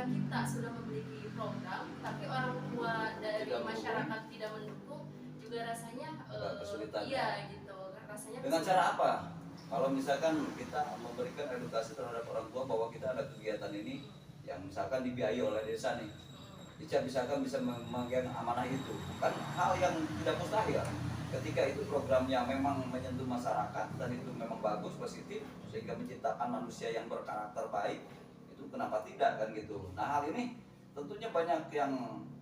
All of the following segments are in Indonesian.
ketika kita sudah memiliki program tapi orang tua dari Tidak masyarakat tidak mendukung, juga rasanya kesulitan. iya gitu, rasanya Dengan cara apa? Kalau misalkan kita memberikan edukasi terhadap orang tua bahwa kita ada kegiatan ini yang misalkan dibiayai oleh desa nih, Ica misalkan bisa memegang amanah itu, kan hal yang tidak mustahil. Ketika itu programnya memang menyentuh masyarakat dan itu memang bagus, positif, sehingga menciptakan manusia yang berkarakter baik, itu kenapa tidak kan gitu. Nah hal ini tentunya banyak yang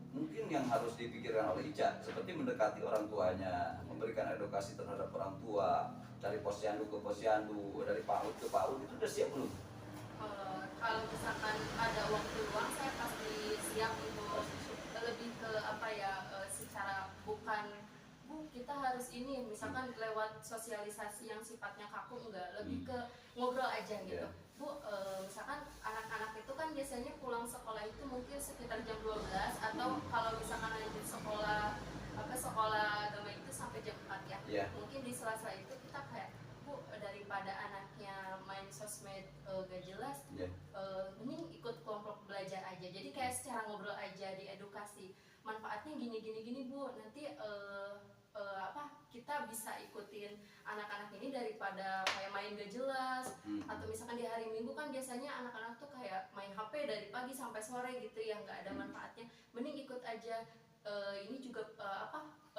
mungkin yang harus dipikirkan oleh Ica, seperti mendekati orang tuanya, memberikan edukasi terhadap orang tua, dari posyandu ke posyandu, dari PAUD ke PAUD, itu udah siap belum? Kalau misalkan ada waktu luang, saya pasti siap untuk lebih ke apa ya, secara bukan Bu kita harus ini, misalkan lewat sosialisasi yang sifatnya kaku, enggak, lebih ke ngobrol aja gitu. Bu, misalkan anak-anak itu kan biasanya pulang sekolah itu mungkin sekitar jam 12, atau kalau misalkan lanjut sekolah sekolah agama itu sampai jam 4 ya. Mungkin di sela-sela itu kita kayak, Bu, daripada anaknya main sosmed gak jelas, mending ikut kelompok belajar aja. Jadi kayak secara ngobrol aja, diedukasi manfaatnya gini Bu, nanti kita bisa ikutin anak-anak ini daripada kayak main gak jelas. Atau misalkan di hari Minggu kan biasanya anak-anak tuh kayak main HP dari pagi sampai sore gitu ya, nggak ada manfaatnya. Mending ikut aja, ini juga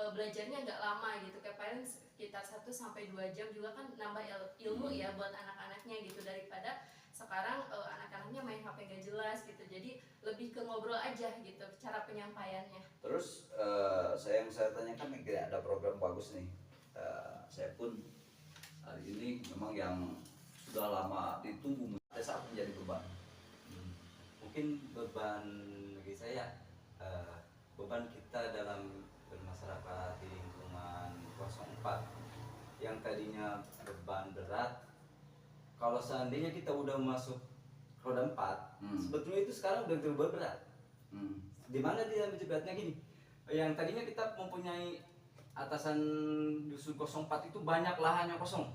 belajarnya nggak lama gitu, kayak paling sekitar 1-2 jam juga kan nambah ilmu ya buat anak-anaknya gitu, daripada sekarang anak-anaknya main HP gak jelas gitu. Jadi lebih ke ngobrol aja gitu cara penyampaiannya. Terus saya tanyakan nih, ada program bagus nih. Saya pun hari ini memang yang sudah lama ditunggu saat menjadi beban. Mungkin beban bagi saya, beban kita dalam bermasyarakat di lingkungan 04 yang tadinya beban berat, kalau seandainya kita udah masuk roda 4, sebetulnya itu sekarang udah terlalu berat. Dimana dia beratnya gini, yang tadinya kita mempunyai atasan dusun 04 itu banyak lahan yang kosong,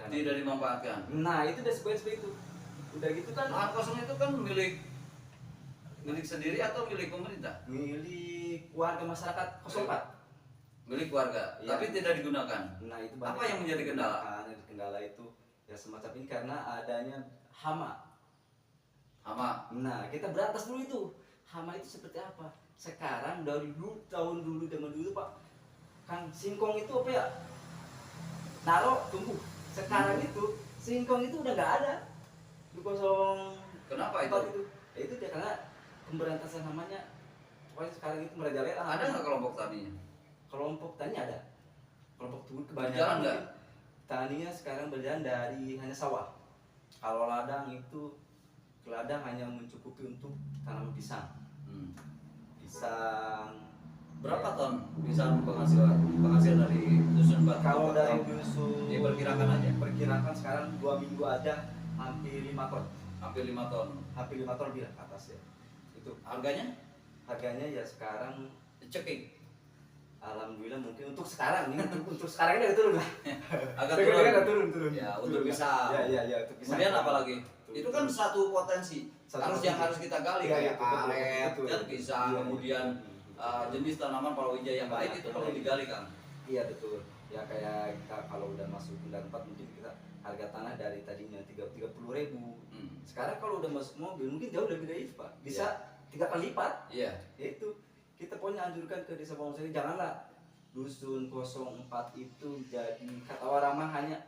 tidak dimanfaatkan. Nah itu udah seperti itu. Udah gitu kan, lahan kosong itu kan milik sendiri atau milik pemerintah? Milik warga masyarakat 04. Milik warga, ya. Tapi tidak digunakan. Nah itu apa yang menjadi kendala? Kendala itu ya semacam ini karena adanya hama. Nah kita berantas dulu itu. Hama itu seperti apa? Sekarang dari dulu, tahun dulu, zaman dulu Pak, kan singkong itu apa ya? Taruh tumbuh. Sekarang itu singkong itu udah nggak ada. Di 04. Kenapa itu? Itu dia karena pemberantasan hamanya. Pokoknya sekarang itu merajalela. Ada nggak kelompok taninya? Kelompok tani ada. Kelompok tani kebanyakan. Jalan nggak? Taninya sekarang berjalan dari hanya sawah. Kalau ladang itu, ladang hanya mencukupi untuk tanam pisang. Pisang. Berapa ton pisang penghasilan dari dusun 4? Kalau dari dusun, diperkirakan aja. Perkirakan sekarang 2 minggu aja hampir 5 ton. Hampir 5 ton. Hampir 5 ton bila ke atas ya. Itu. Harganya? Harganya ya sekarang cekik. Alhamdulillah mungkin untuk sekarang ini untuk sekarang ini agak turun lah. Agak turun. Ya untuk pisang. Ya untuk pisang. Kemudian apa lagi? Itu kan satu potensi. Harus kita gali kayak karet dan pisang, kemudian jenis tanaman palawija yang baik itu perlu digali kan? Iya betul. Ya kayak kita kalau udah masuk bulan 4 mungkin kita harga tanah dari tadinya 30.000. Sekarang kalau udah masuk mobil mungkin jauh lebih dari itu Pak. Bisa 3 kali lipat. Iya. Itu kita pokoknya anjurkan ke desa Bawang janganlah dusun 04 itu jadi kata orang mah hanya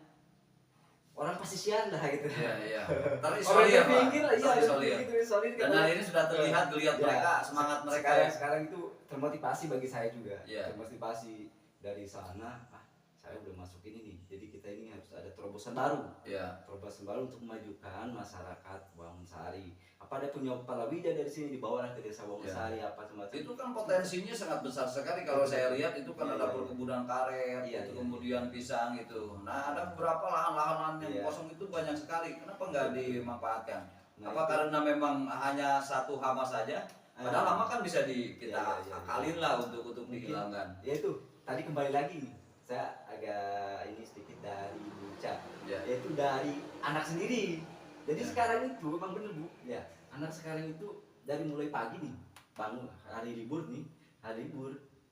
orang pasisian lah gitu. Iya. Tapi isolir Pak. Isolir. Dan hari ini sudah terlihat geliat mereka, semangat mereka. Sekarang itu termotivasi bagi saya juga. Yeah. Termotivasi dari sana, saya udah masuk ini nih. Jadi kita ini harus ada terobosan baru. Yeah. Terobosan baru untuk memajukan masyarakat Wangunsari. Apa ada punya palawija dari sini dibawa ke desa Wangunsari apa semacam itu kan potensinya sangat besar sekali kalau saya lihat itu kan ada perkebunan karet, kemudian pisang itu. Nah ada beberapa lahan-lahan yang kosong itu banyak sekali. Kenapa nggak dimanfaatkan? Apa karena memang hanya satu hama saja? Padahal hama kan bisa kita akalin lah untuk dihilangkan. Ya itu tadi kembali lagi nih. Saya agak ini sedikit dari Buca, yaitu dari anak sendiri. Jadi sekarang itu memang benar Bu, ya anak sekarang itu dari mulai pagi nih bangun hari libur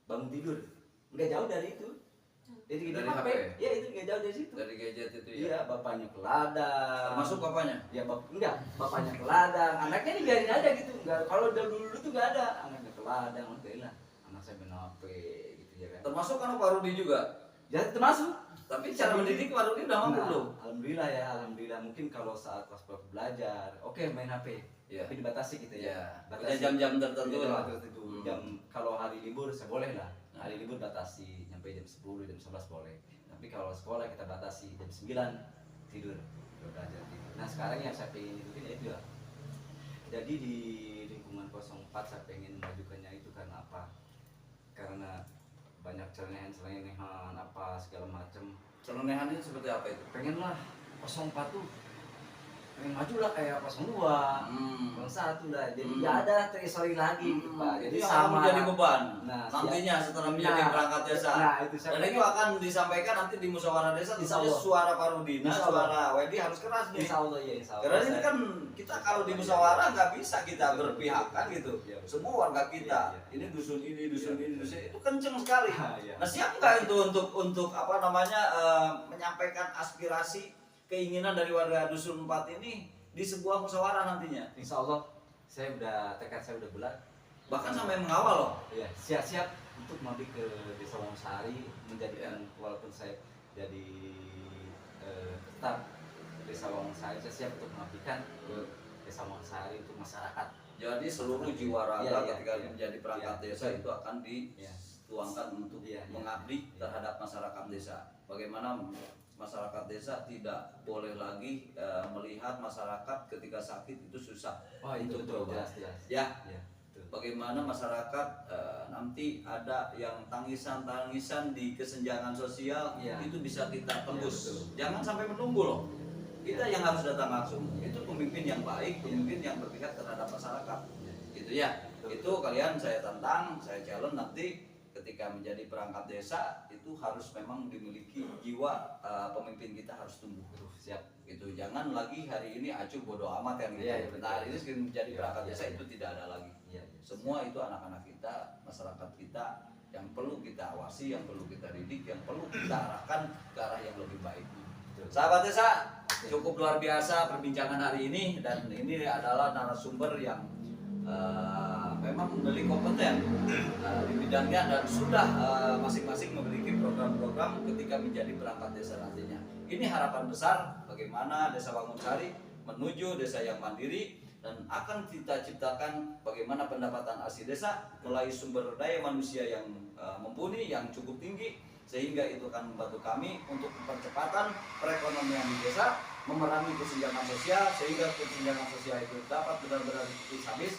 bangun tidur nggak jauh dari itu. Jadi Dari HP. HP? Ya itu nggak jauh dari situ. Dari gadget itu ya. Iya, bapaknya ke ladang. Termasuk bapaknya? Ya enggak, bapaknya ke ladang, anaknya dibiarin aja gitu. Enggak, kalau dulu tuh enggak ada, anaknya ke ladang, lah. Anak saya main HP gitu ya kan. Termasuk anak Pak Rudi juga. Ya termasuk. Tapi cara mendidik Pak Rudi udah mampu belum? Alhamdulillah ya, alhamdulillah. Mungkin kalau saat pas belajar, oke main HP. Iya. Tapi dibatasi gitu ya. Iya. Punya Batasi. jam-jam tertentu Iya, lah. tertentu. Jam kalau hari libur saya boleh lah. Hari libur batasi sampai jam 10, jam 11 boleh. Tapi kalau sekolah kita batasi jam 9 tidur, belajar tidur. Nah sekarang yang saya pengen itu ya itu ya. Jadi di lingkungan 04 saya pengen memajukannya itu karena apa? Karena banyak celengan apa segala macam. Celonehan itu seperti apa itu? Pengen lah 04 tuh pengen maju lah kayak 02, 01 lah. Jadi nggak ada terisolir lagi gitu, Pak. Jadi Itu yang sama akan menjadi beban Nah, nantinya setelah menjadi perangkat desa. Nah, itu saya Dan pengen. itu akan disampaikan nanti di musyawarah desa. Insya Tentunya Allah. suara Pak Rudina, Insya Allah. suara Wedi harus keras nih. Insya Allah ya, insya Allah. Karena ini kan kita kalau di musyawarah nggak bisa kita berpihak kan gitu. Iya, betul. Semua warga kita, Iya, iya. ini dusun ini, dusun Iya, ini, betul. dusun itu kenceng sekali. Iya. Nah siap nggak itu untuk apa namanya menyampaikan aspirasi keinginan dari warga dusun 4 ini di sebuah musyawarah nantinya? Insya Allah tekad saya udah bulat. Bahkan sampai mengawal loh. Ya, siap-siap untuk mengabdi ke Desa Wonosari, menjadikan walaupun saya jadi tetap Desa Wonosari, saya siap untuk mengabdikan ke Desa Wonosari untuk masyarakat. Jadi seluruh jiwa raga Iya, iya, ketika iya. menjadi perangkat Iya. desa itu akan Iya. dituangkan untuk Iya, iya. mengabdi Iya. terhadap masyarakat desa. Bagaimana masyarakat desa tidak boleh lagi melihat masyarakat ketika sakit itu susah Oh, itu untuk betul, berobat. jelas. Ya, Ya, betul. bagaimana masyarakat nanti ada yang tangisan-tangisan di kesenjangan sosial Iya. itu bisa kita tembus. Iya, betul. Jangan sampai menunggu loh. Kita Iya. yang harus datang langsung. Itu pemimpin yang baik, pemimpin yang berpihak terhadap masyarakat. Iya. Gitu ya. Betul. Itu kalian saya tantang, saya challenge nanti ketika menjadi perangkat desa itu harus memang dimiliki jiwa pemimpin kita harus tumbuh. Siap. Gitu. Jangan lagi hari ini acuh bodoh amat yang gitu. Iya, iya, Nah, hari ini menjadi Iya, perangkat iya, desa iya. itu tidak ada lagi. Iya. Semua itu anak-anak kita, masyarakat kita yang perlu kita awasi, yang perlu kita didik, yang perlu kita arahkan ke arah yang lebih baik. Betul. Sahabat desa, cukup luar biasa perbincangan hari ini, dan ini adalah narasumber yang memang memiliki kompeten di bidangnya dan sudah masing-masing memiliki program-program ketika menjadi perangkat desa nantinya. Ini harapan besar bagaimana Desa Wangunsari menuju desa yang mandiri, dan akan kita ciptakan bagaimana pendapatan asli desa melalui sumber daya manusia yang mumpuni, yang cukup tinggi, sehingga itu akan membantu kami untuk percepatan perekonomian di desa, memerangi kesenjangan sosial, sehingga kesenjangan sosial itu dapat benar-benar diputus habis,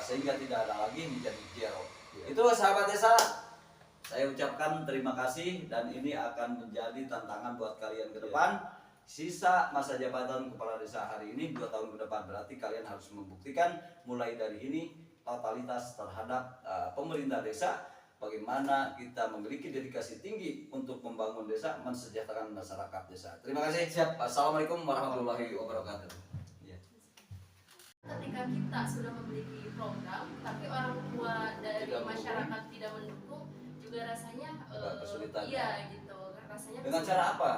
sehingga tidak ada lagi menjadi zero. Itu sahabat desa, saya ucapkan terima kasih, dan ini akan menjadi tantangan buat kalian ke depan. Sisa masa jabatan kepala desa hari ini 2 tahun ke depan, berarti kalian harus membuktikan mulai dari ini totalitas terhadap pemerintah desa, bagaimana kita memiliki dedikasi tinggi untuk membangun desa, mensejahterakan masyarakat desa. Terima kasih. Siap. Assalamualaikum warahmatullahi wabarakatuh. Iya. Ketika kita sudah memiliki program tapi orang tua dari Tidak masyarakat tidak mendukung, juga rasanya Agak kesulitan. iya gitu, rasanya Dengan kesulitan. cara apa?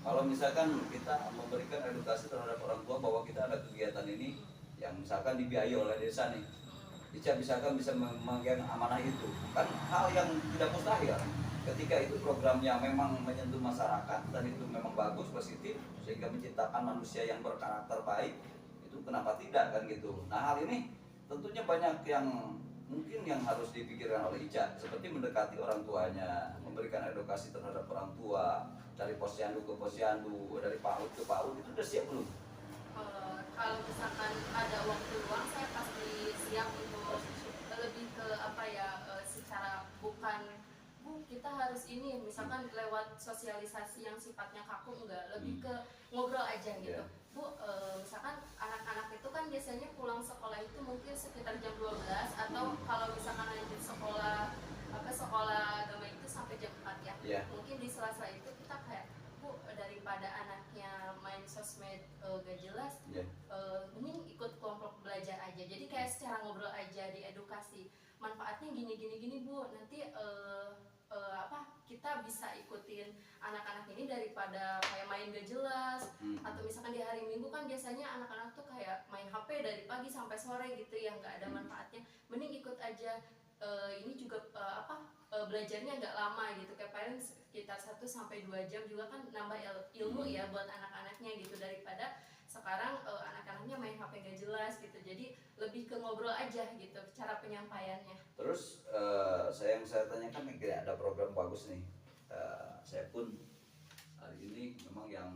Kalau misalkan kita memberikan edukasi terhadap orang tua bahwa kita ada kegiatan ini yang misalkan dibiayai oleh desa nih, Ica misalkan bisa memegang amanah itu, kan hal yang tidak mustahil. Ketika itu programnya memang menyentuh masyarakat dan itu memang bagus, positif, sehingga menciptakan manusia yang berkarakter baik, itu kenapa tidak kan gitu. Nah hal ini tentunya banyak yang mungkin yang harus dipikirkan oleh Ica, seperti mendekati orang tuanya, memberikan edukasi terhadap orang tua, dari posyandu ke posyandu, dari PAUD ke PAUD, itu udah siap belum? Kalau misalkan ada waktu luang, saya pasti siap untuk lebih ke apa ya, secara bukan Bu kita harus ini, misalkan lewat sosialisasi yang sifatnya kaku, enggak, lebih ke ngobrol aja gitu. Bu, misalkan anak-anak itu kan biasanya pulang sekolah itu mungkin sekitar jam 12, atau kalau misalkan lanjut sekolah sekolah agama itu sampai jam 4 ya. Iya. Mungkin di sela-sela itu kita kayak, Bu, daripada anaknya main sosmed gak jelas, Iya. mending ikut kelompok belajar aja kayak secara ngobrol aja, diedukasi manfaatnya gini gini gini Bu, nanti kita bisa ikutin anak-anak ini daripada kayak main gak jelas. Atau misalkan di hari Minggu kan biasanya anak-anak tuh kayak main HP dari pagi sampai sore gitu ya, nggak ada manfaatnya, mending ikut aja. Ini juga belajarnya nggak lama gitu, kayak paling sekitar 1 sampai 2 jam juga kan nambah ilmu ya buat anak-anaknya gitu, daripada sekarang anak-anaknya main HP gak jelas gitu. Jadi lebih ke ngobrol aja gitu cara penyampaiannya. Terus yang saya tanyakan nih, kayak ada program bagus nih. Saya pun hari ini memang yang